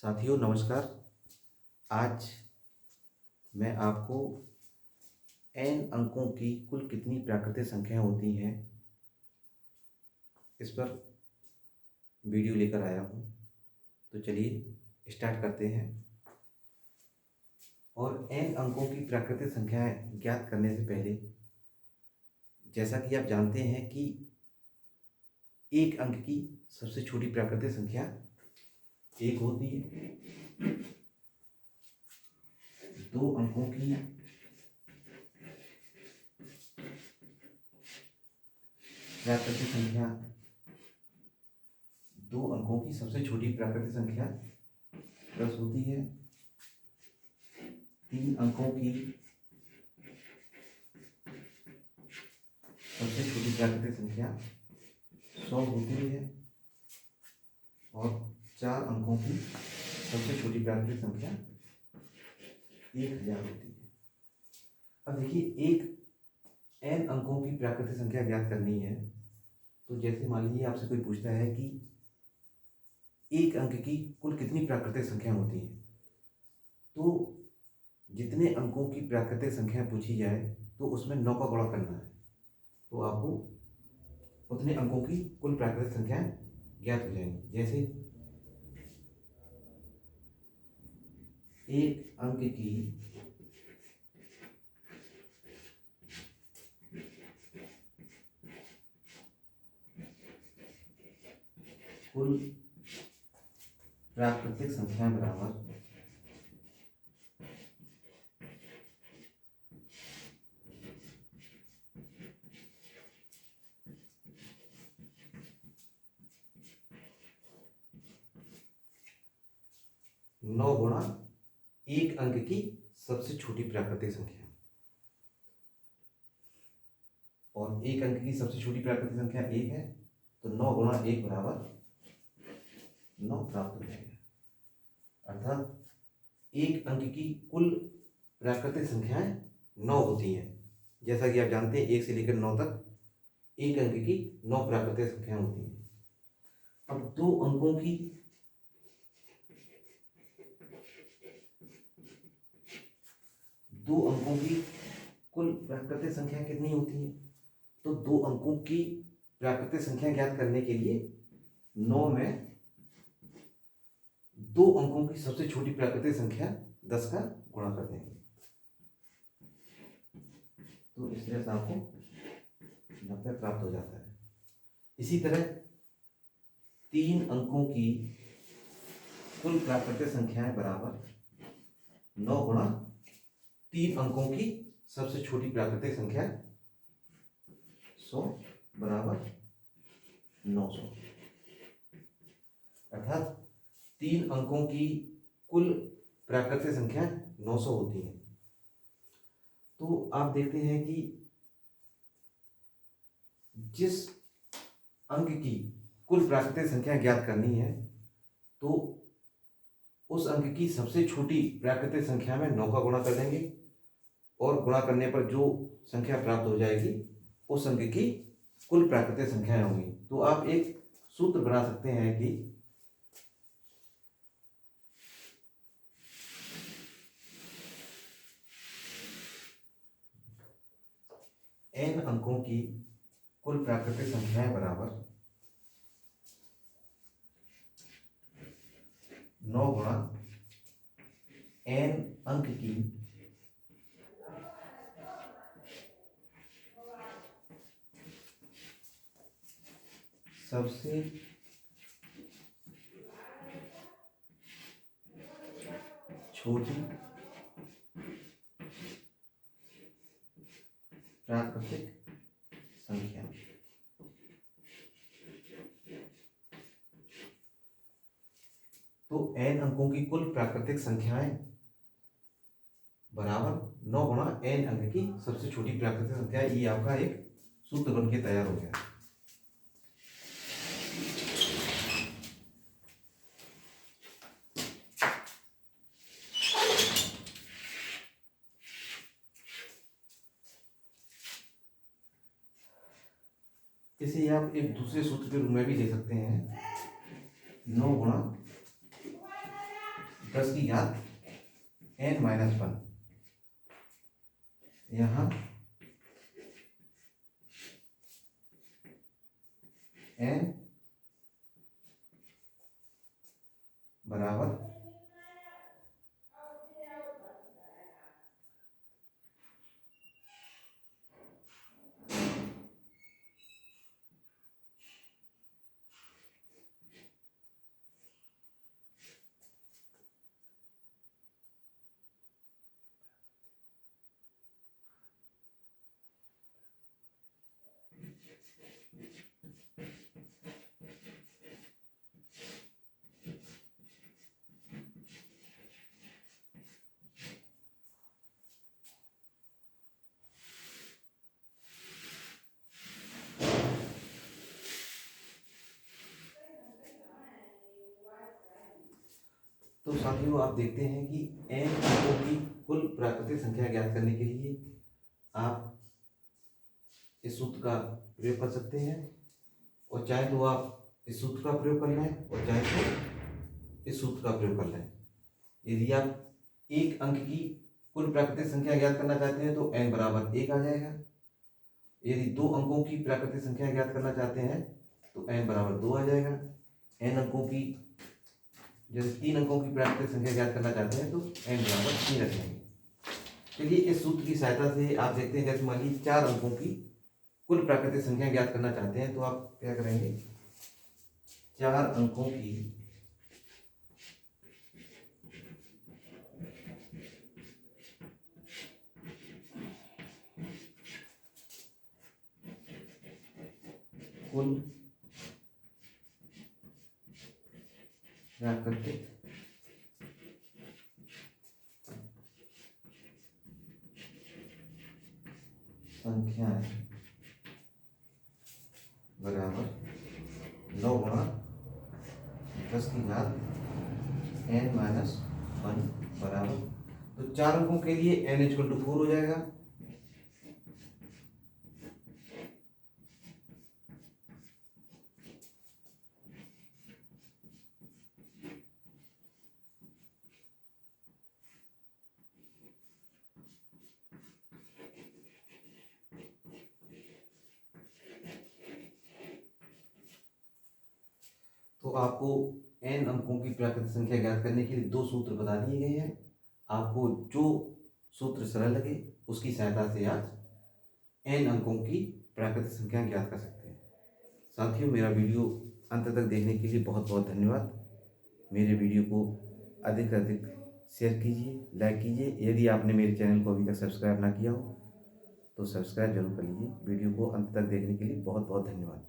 साथियों नमस्कार। आज मैं आपको n अंकों की कुल कितनी प्राकृतिक संख्याएं होती हैं इस पर वीडियो लेकर आया हूं। तो चलिए स्टार्ट करते हैं। और n अंकों की प्राकृतिक संख्याएं ज्ञात करने से पहले जैसा कि आप जानते हैं कि एक अंक की सबसे छोटी प्राकृतिक संख्या एक होती है। दो अंकों की प्राकृतिक संख्या दो अंकों की सबसे छोटी प्राकृतिक संख्या 10 होती है। तीन अंकों की सबसे छोटी प्राकृतिक संख्या 100 होती है और चार अंकों की सबसे छोटी प्राकृतिक संख्या 1000 होती है। अब देखिए, एक n अंकों की प्राकृतिक संख्या ज्ञात करनी है तो जैसे मान लीजिए आपसे कोई पूछता है कि एक अंक की कुल कितनी प्राकृतिक संख्या होती है, तो जितने अंकों की प्राकृतिक संख्या पूछी जाए तो उसमें 9 का गुणा करना है, तो आपको उतने अंकों की कुल प्राकृतिक संख्या ज्ञात हो जाएंगी। जैसे एक अंक की कुल प्राकृतिक संख्या बराबर 9 गुणा एक अंक की सबसे छोटी प्राकृतिक संख्या, और एक अंक की सबसे छोटी प्राकृतिक संख्या 1 है, तो 9 गुणा 1 बराबर 9 प्राप्त हो जाएगा। अर्थात एक अंक की कुल प्राकृतिक संख्याएं 9 होती हैं। जैसा कि आप जानते हैं 1 से लेकर 9 तक एक अंक की 9 प्राकृतिक संख्याएं होती हैं। अब दो अंकों की कुल प्राकृतिक संख्या कितनी होती है, तो दो अंकों की प्राकृतिक संख्या ज्ञात करने के लिए 9 में दो अंकों की सबसे छोटी प्राकृतिक संख्या 10 का गुणा कर देंगे, तो इस तरह से आपको 90 प्राप्त हो जाता है। इसी तरह तीन अंकों की कुल प्राकृतिक संख्याएं बराबर 9 गुणा तीन अंकों की सबसे छोटी प्राकृतिक संख्या 100 बराबर 900। अर्थात तीन अंकों की कुल प्राकृतिक संख्या 900 होती है। तो आप देखते हैं कि जिस अंक की कुल प्राकृतिक संख्या ज्ञात करनी है तो उस अंक की सबसे छोटी प्राकृतिक संख्या में 9 का गुणा कर देंगे, और गुणा करने पर जो संख्या प्राप्त हो जाएगी उस अंक की कुल प्राकृतिक संख्याएं होंगी। तो आप एक सूत्र बना सकते हैं कि n अंकों की कुल प्राकृतिक संख्याएं बराबर 9 गुणा n अंक की सबसे छोटी प्राकृतिक संख्या। तो n अंकों की कुल प्राकृतिक संख्याएं बराबर 9 गुणा n अंक की सबसे छोटी प्राकृतिक संख्या। ये आपका एक सूत्र बन के तैयार हो गया। इसे आप एक दूसरे सूत्र के रूप में भी ले सकते हैं। 9 गुणा 10 की घात n-1, यहाँ n बराबर तो साथियों आप देखते हैं कि n अंकों की कुल प्राकृतिक संख्या ज्ञात करने के लिए आप इस सूत्र का प्रयोग कर सकते हैं, और चाहे तो आप इस सूत्र का प्रयोग कर लें और चाहे तो इस सूत्र का प्रयोग कर लें। यदि आप एक अंक की कुल प्राकृतिक संख्या ज्ञात करना चाहते हैं तो n बराबर 1 आ जाएगा। यदि 2 अंकों की प्राकृतिक संख्या ज्ञात करना चाहते हैं तो n बराबर 2 आ जाएगा। n अंकों की जैसे 3 अंकों की प्राकृतिक संख्या ज्ञात करना चाहते हैं तो n बराबर 3 रखेंगे। चलिए इस सूत्र की सहायता से आप देखते हैं, जैसे मान लीजिए 4 अंकों की कुल प्राकृतिक संख्या ज्ञात करना चाहते हैं तो आप क्या करेंगे, 4 अंकों की कुल प्राकृतिक संख्याएं बराबर 9 गुणा 10 की घात n-1 बराबर, तो 4 अंकों के लिए n = 4 हो जाएगा। तो आपको n अंकों की प्राकृतिक संख्या ज्ञात करने के लिए 2 सूत्र बता दिए गए हैं। आपको जो सूत्र सरल लगे उसकी सहायता से आप n अंकों की प्राकृतिक संख्या ज्ञात कर सकते हैं। साथियों मेरा वीडियो अंत तक देखने के लिए बहुत बहुत धन्यवाद। मेरे वीडियो को अधिक से अधिक शेयर कीजिए, लाइक कीजिए। यदि आपने मेरे चैनल को अभी तक सब्सक्राइब ना किया हो तो सब्सक्राइब जरूर कर लीजिए। वीडियो को अंत तक देखने के लिए बहुत बहुत धन्यवाद।